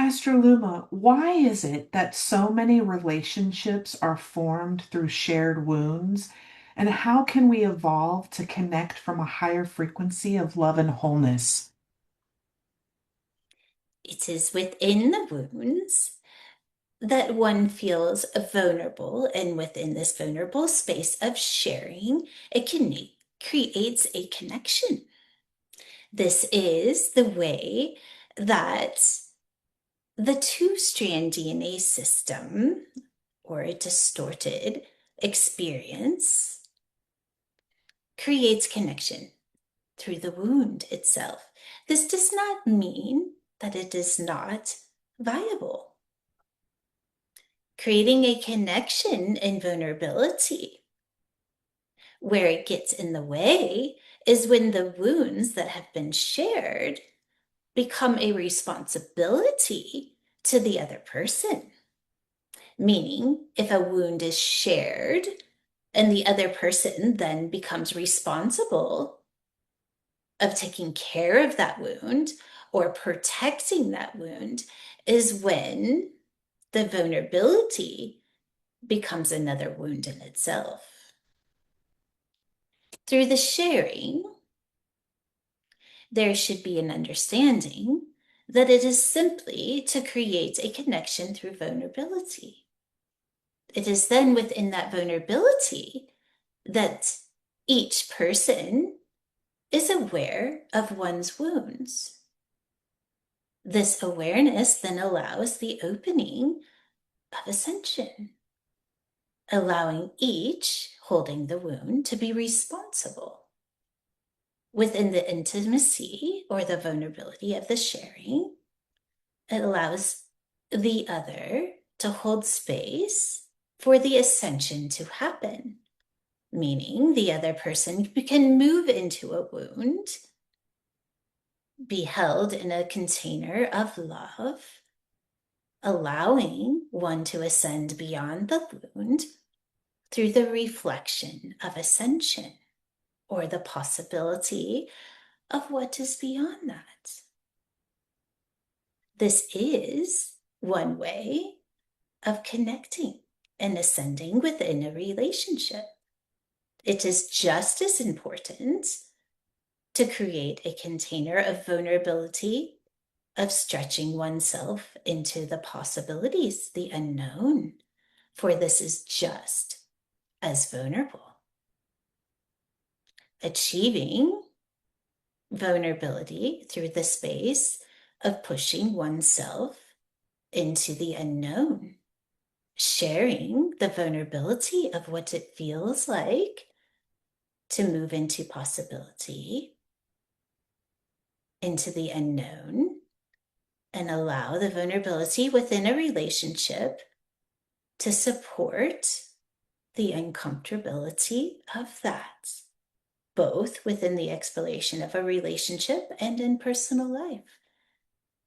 Astra'Luma, why is it that so many relationships are formed through shared wounds? And how can we evolve to connect from a higher frequency of love and wholeness? It is within the wounds that one feels vulnerable, and within this vulnerable space of sharing, creates a connection. This is the way that the two-strand DNA system, or a distorted experience, creates connection through the wound itself. This does not mean that it is not viable. Creating a connection in vulnerability, where it gets in the way, is when the wounds that have been shared become a responsibility to the other person. Meaning, if a wound is shared and the other person then becomes responsible of taking care of that wound or protecting that wound, is when the vulnerability becomes another wound in itself. Through the sharing, there should be an understanding that it is simply to create a connection through vulnerability. It is then within that vulnerability that each person is aware of one's wounds. This awareness then allows the opening of ascension, allowing each holding the wound to be responsible. Within the intimacy or the vulnerability of the sharing, it allows the other to hold space for the ascension to happen, meaning the other person can move into a wound, be held in a container of love, allowing one to ascend beyond the wound through the reflection of ascension, or the possibility of what is beyond that. This is one way of connecting and ascending within a relationship. It is just as important to create a container of vulnerability, of stretching oneself into the possibilities, the unknown, for this is just as vulnerable. Achieving vulnerability through the space of pushing oneself into the unknown, sharing the vulnerability of what it feels like to move into possibility, into the unknown, and allow the vulnerability within a relationship to support the uncomfortability of that, both within the exploration of a relationship and in personal life.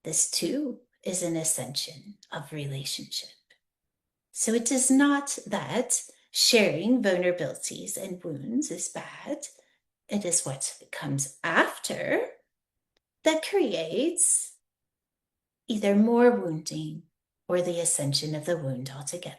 This too is an ascension of relationship. So it is not that sharing vulnerabilities and wounds is bad. It is what comes after that creates either more wounding or the ascension of the wound altogether.